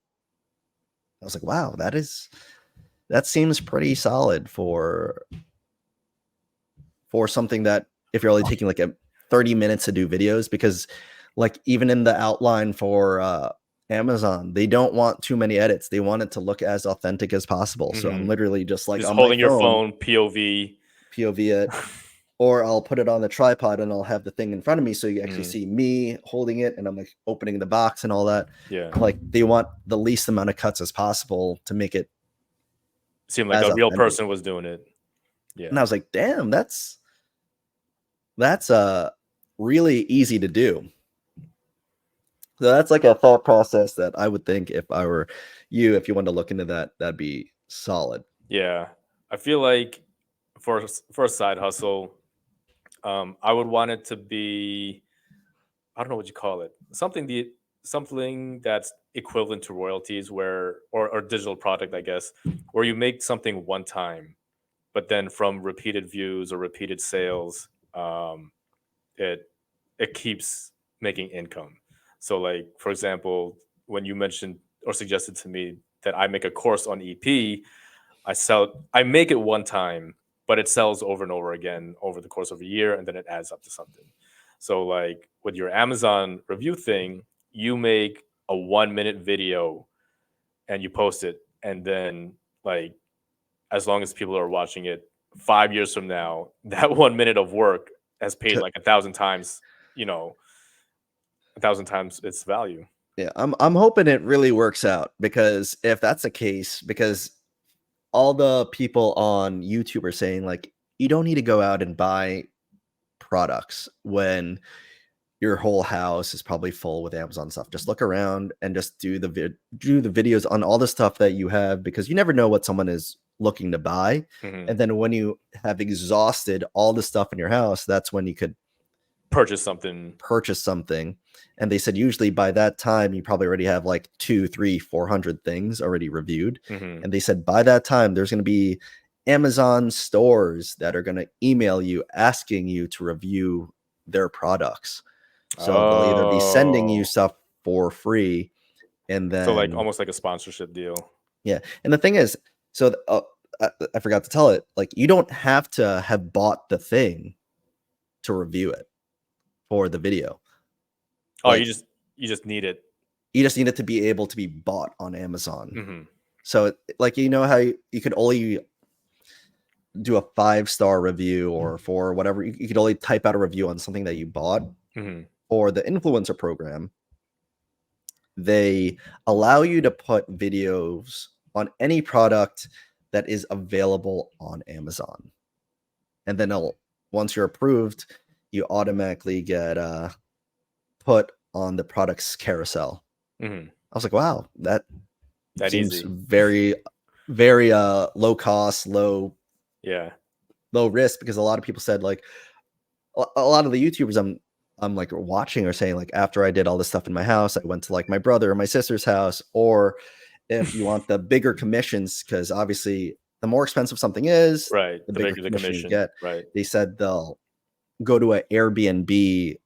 I was like, wow, that seems pretty solid for something that, if you're only taking like 30 minutes to do videos, because like even in the outline for Amazon, they don't want too many edits. They want it to look as authentic as possible. So I'm literally just like on holding my phone, your phone, POV it, or I'll put it on the tripod and I'll have the thing in front of me, so you actually see me holding it, and I'm like opening the box and all that. Yeah, like they want the least amount of cuts as possible to make it seem like a real person was doing it. Yeah, and I was like, damn, that's really easy to do. So that's like a thought process that I would think, if I were you, if you wanted to look into that, that'd be solid. Yeah, I feel like for a side hustle, I would want it to be, I don't know what you call it, something that's equivalent to royalties, where or digital product, I guess, where you make something one time, but then from repeated views or repeated sales, it keeps making income. So like, for example, when you mentioned or suggested to me that I make a course on EP, I make it one time, but it sells over and over again over the course of a year, and then it adds up to something. So like with your Amazon review thing, you make a 1-minute video and you post it, and then like, as long as people are watching it 5 years from now, that 1 minute of work has paid like 1,000 times, 1,000 times its value. Yeah, I'm hoping it really works out, because if that's the case, because all the people on YouTube are saying like, you don't need to go out and buy products when your whole house is probably full with Amazon stuff. Just look around and just do the videos on all the stuff that you have, because you never know what someone is looking to buy. And then when you have exhausted all the stuff in your house, that's when you could purchase something. And they said usually by that time you probably already have like 200, 300, 400 things already reviewed. And they said by that time there's going to be Amazon stores that are going to email you asking you to review their products. So they'll either be sending you stuff for free, and then so like almost like a sponsorship deal. Yeah. And the thing is, so I forgot to tell it, like you don't have to have bought the thing to review it for the video. Like, you just need it. You just need it to be able to be bought on Amazon. So like, how you could only do a 5-star review, or for whatever, you could only type out a review on something that you bought. For the influencer program, they allow you to put videos on any product that is available on Amazon. And then once you're approved, you automatically get put on the product's carousel. I was like, wow, that seems easy. Very, very low cost, low risk, because a lot of people said like, a lot of the YouTubers I'm like watching are saying like, after I did all this stuff in my house, I went to like my brother or my sister's house. Or if you want the bigger commissions, because obviously the more expensive something is, right, the bigger the commission you get. Right. They said they'll go to an Airbnb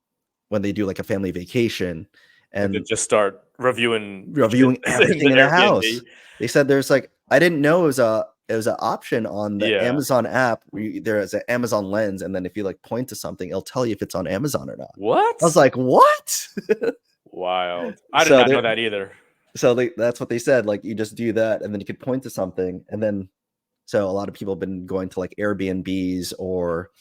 when they do like a family vacation, and then just start reviewing everything in the house. They said there's like, I didn't know it was an option on the Amazon app where there is an Amazon lens, and then if you like point to something, it'll tell you if it's on Amazon or not. What? I was like, what? Wild. I did So not know they're- that either. So that's what they said. Like you just do that, and then you could point to something, and then so a lot of people have been going to like Airbnbs or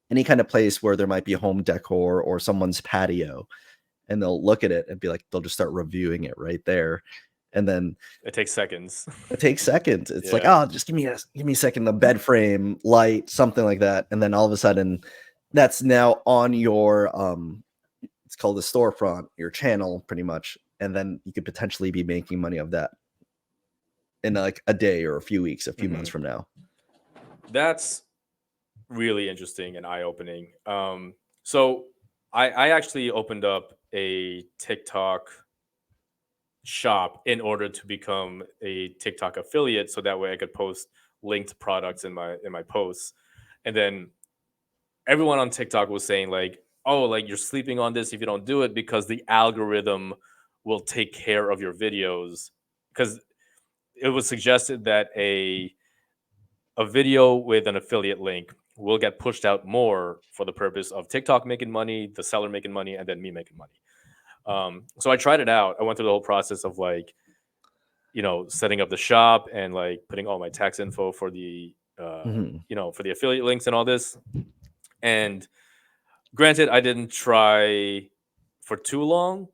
any kind of place where there might be home decor or someone's patio, and they'll look at it and be like, they'll just start reviewing it right there, and then It takes seconds. it takes seconds. It's like, Yeah. oh, just give me a second, the bed frame, light, something like that, and then all of a sudden, that's now on your it's called the storefront, your channel, pretty much, and then you could potentially be making money of that in like a day or a few weeks, a few months from now. That's really interesting and eye-opening. So I actually opened up a TikTok shop in order to become a TikTok affiliate, so that way I could post linked products in my posts. And then everyone on TikTok was saying like, "Oh, like you're sleeping on this if you don't do it because the algorithm will take care of your videos." Because it was suggested that a video with an affiliate link will get pushed out more for the purpose of TikTok making money, the seller making money, and then me making money. So I tried it out. I went through the whole process of like, setting up the shop and like putting all my tax info for the, for the affiliate links and all this. And granted, I didn't try for too long.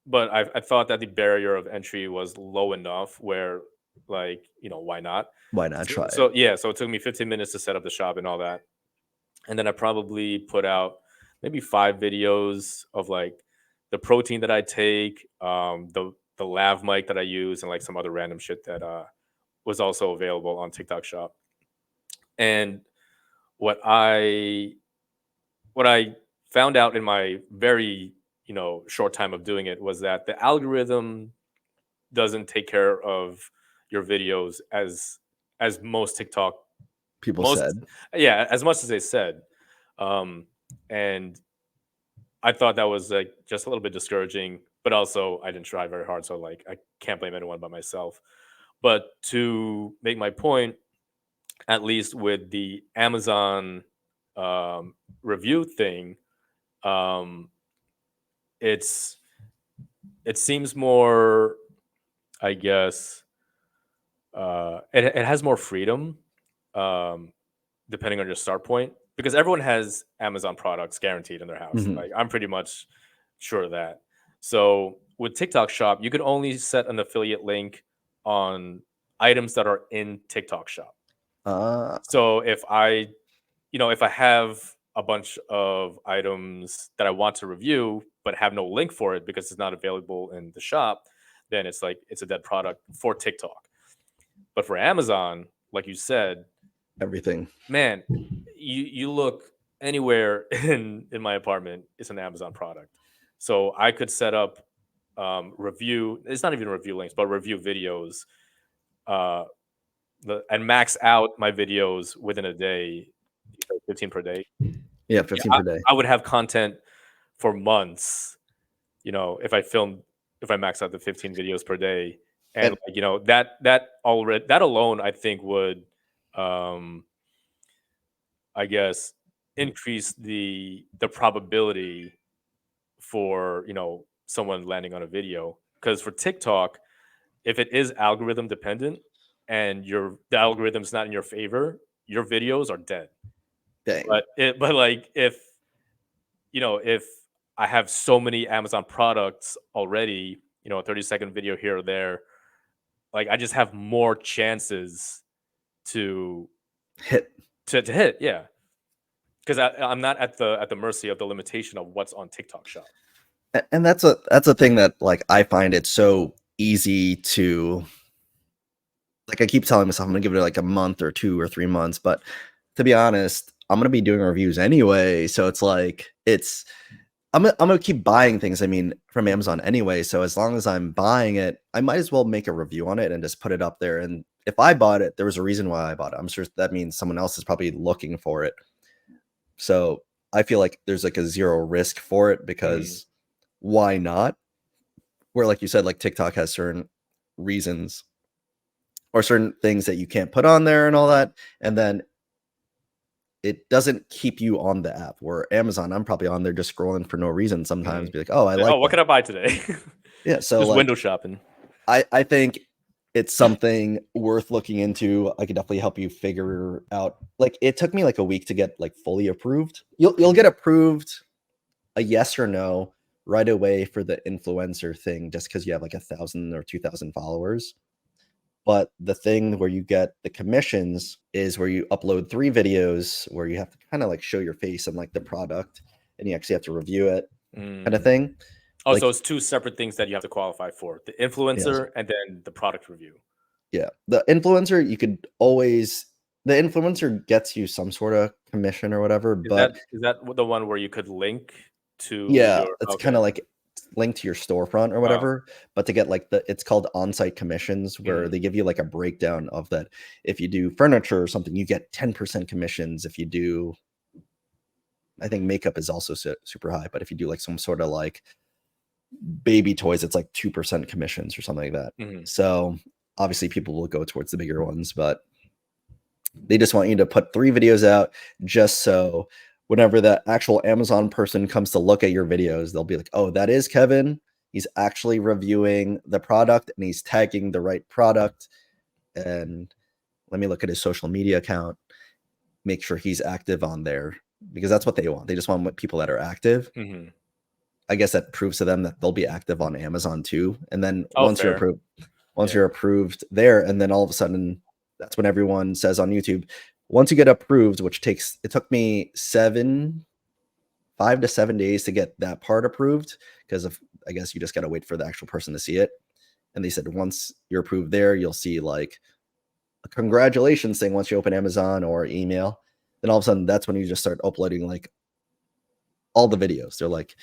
But I thought that the barrier of entry was low enough where, like, why not? Why not try it? So yeah, so it took me 15 minutes to set up the shop and all that, and then I probably put out maybe 5 videos of like the protein that I take, the lav mic that I use, and like some other random shit that was also available on TikTok Shop. And what I what I found out in my very short time of doing it was that the algorithm doesn't take care of your videos as most TikTok People most said, yeah, as much as they said. And I thought that was like just a little bit discouraging, but also I didn't try very hard, so like I can't blame anyone but myself. But to make my point, at least with the Amazon review thing, um, it's it seems more, I guess, it has more freedom, um, depending on your start point, because everyone has Amazon products guaranteed in their house. Like I'm pretty much sure of that. So with TikTok Shop, you could only set an affiliate link on items that are in TikTok Shop. So if I have a bunch of items that I want to review but have no link for it because it's not available in the shop, then it's like it's a dead product for TikTok. But for Amazon, like you said, everything. man, you look anywhere in my apartment, it's an Amazon product. So I could set up review. It's not even review links, but review videos, uh, and max out my videos within a day. 15 per day. Yeah, 15 I, per day. I would have content for months. If I max out the 15 videos per day, and like, that alone, I think would, I guess, increase the probability for someone landing on a video. Because for TikTok, if it is algorithm dependent and the algorithm's not in your favor, your videos are dead. Dang. But like if I have so many Amazon products already, a 30-second video here or there, like I just have more chances to Hit. to hit, yeah. Because I'm not at the mercy of the limitation of what's on TikTok Shop. And that's a thing that like I find it so easy to, like, I keep telling myself I'm gonna give it like a month or 2 or 3 months, but to be honest, I'm gonna be doing reviews anyway. So it's like I'm gonna keep buying things, I mean, from Amazon anyway. So as long as I'm buying it, I might as well make a review on it and just put it up there. And if I bought it, there was a reason why I bought it. I'm sure that means someone else is probably looking for it. So I feel like there's like a zero risk for it because why not? Where, like you said, like TikTok has certain reasons or certain things that you can't put on there and all that. And then it doesn't keep you on the app. Where Amazon, I'm probably on there just scrolling for no reason sometimes. Mhm. Be like, oh, I like what that. can I buy today? Yeah, so Just like window shopping. I think it's something worth looking into. I could definitely help you figure out. Like it took me like a week to get like fully approved. You'll get approved a yes or no right away for the influencer thing just because you have like 1,000 or 2,000 followers. But the thing where you get the commissions is where you upload 3 videos where you have to kind of like show your face and like the product, and you actually have to review it, kind of thing. Oh, so Like, it's 2 separate things that you have to qualify for: the yes, influencer and then the product review. yeah. The influencer, you could always the influencer gets you some sort of commission or whatever, but Is that the one where you could link to yeah, your it's kind okay. of like linked to your storefront or Oh, whatever. But to get like it's called on-site commissions, where mhm. they give you like a breakdown of that. If you do furniture or something, you get 10% commissions. If you do, I think makeup is also super high, but if you do like some sort of like baby toys, it's like 2% commissions or something like that. Mhm. So obviously people will go towards the bigger ones, but they just want you to put 3 videos out just so whenever that actual Amazon person comes to look at your videos, they'll be like, "Oh, that is Kevin. He's actually reviewing the product and he's tagging the right product. And let me look at his social media account, make sure he's active on there." Because that's what they want. They just want people that are active. Mhm. I guess that proves to them that they'll be active on Amazon too. And then Oh, fair. once Yeah. you're approved there, and then all of a sudden, that's when everyone says on YouTube, once you get approved, which it took me 5 to 7 days to get that part approved because of, I guess you just got to wait for the actual person to see it. And they said once you're approved there, you'll see like a congratulations thing once you open Amazon or email. Then all of a sudden, that's when you just start uploading like all the videos. They're like,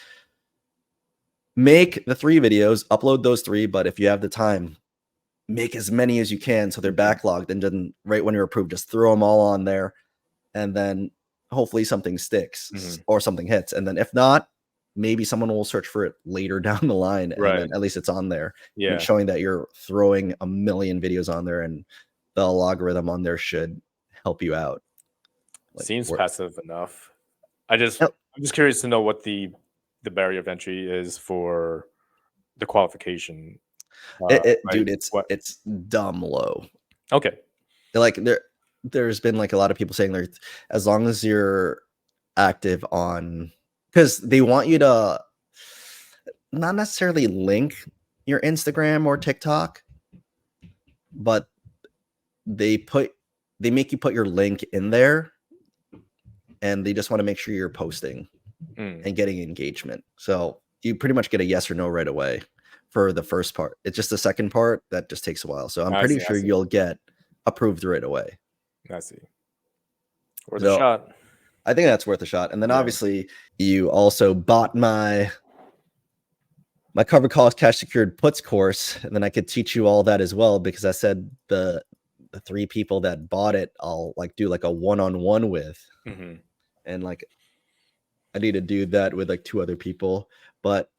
make the 3 videos, upload those 3, but if you have the time, make as many as you can so they're backlogged, and then right when you're approved, just throw them all on there, and then hopefully something sticks Mhm. or something hits. And then if not, maybe someone will search for it later down the line, and Right. then at least it's on there. And Yeah. it's showing that you're throwing a million videos on there, and the algorithm on there should help you out. Like, Seems or passive enough. I'm just curious to know what the barrier of entry is for the qualification. dude, Like what? it's dumb low. Okay. Like there's been like a lot of people saying like as long as you're active on, because they want you to not necessarily link your Instagram or TikTok, but they put they make you put your link in there, and they just want to make sure you're posting Mm, and getting engagement. So you pretty much get a yes or no right away for the first part. It's just the second part that just takes a while. So I'm I pretty see. I sure see. you'll get approved right away. I see. Worth a So shot. I think that's worth a shot. And then Yeah. obviously you also bought my covered calls cash secured puts course, and then I could teach you all that as well, because I said the 3 people that bought it, I'll like do like a one-on-one with, Hmm. and like I need to do that with like 2 other people. But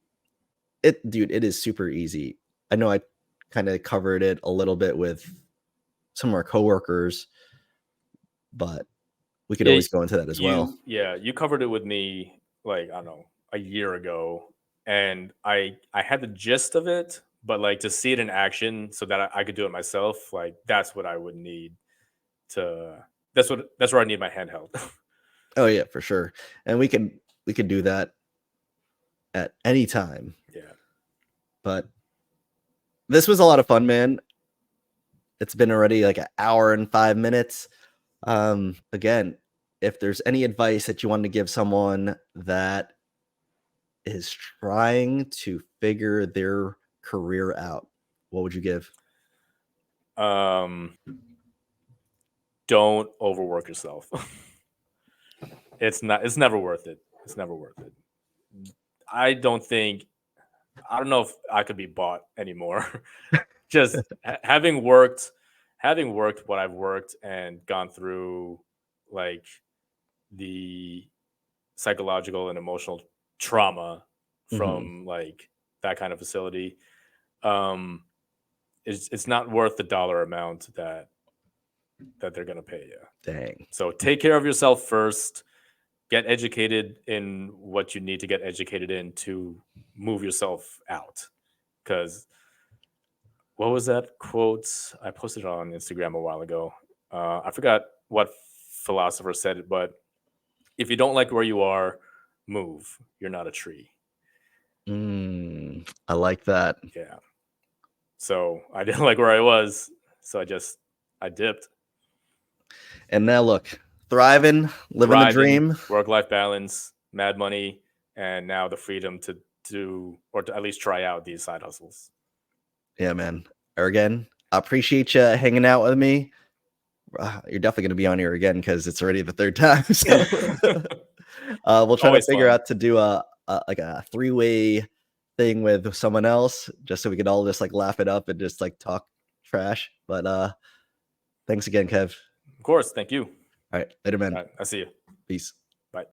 it is super easy. I know I kind of covered it a little bit with some of our coworkers, but we could Yeah. always go into that as well. You covered it with me like I don't know a year ago, and I had the gist of it, but like to see it in action so that I could do it myself, like that's what I would need to. That's where I need my handheld. Oh yeah, for sure. And we could do that at any time. Yeah. But this was a lot of fun, man. It's been already like an hour and 5 minutes. Again, if there's any advice that you want to give someone that is trying to figure their career out, what would you give? Um. Don't overwork yourself. It's not. It's never worth it. It's never worth it. I don't think. I don't know if I could be bought anymore. Just having worked what I've worked and gone through like the psychological and emotional trauma Mhm. from like that kind of facility, um, it's not worth the dollar amount that that they're gonna pay you. Dang. So take care of yourself first. Get educated in what you need to get educated in to move yourself out. Because what was that quote? I posted it on Instagram a while ago. I forgot what philosopher said it, but if you don't like where you are, move. You're not a tree. I like that. Yeah. So I didn't like where I was, so I dipped. And now look, thriving, living the dream, work-life balance, mad money, and now the freedom to do or to at least try out these side hustles. Yeah, man. Again, I appreciate you hanging out with me. You're definitely going to be on here again because it's already the third time. So we'll try Always to figure fun. out to do a 3-way thing with someone else, just so we can all just like laugh it up and just like talk trash. But thanks again, Kev. Of course. Thank you. All right, later, man. All right, I see you. Peace.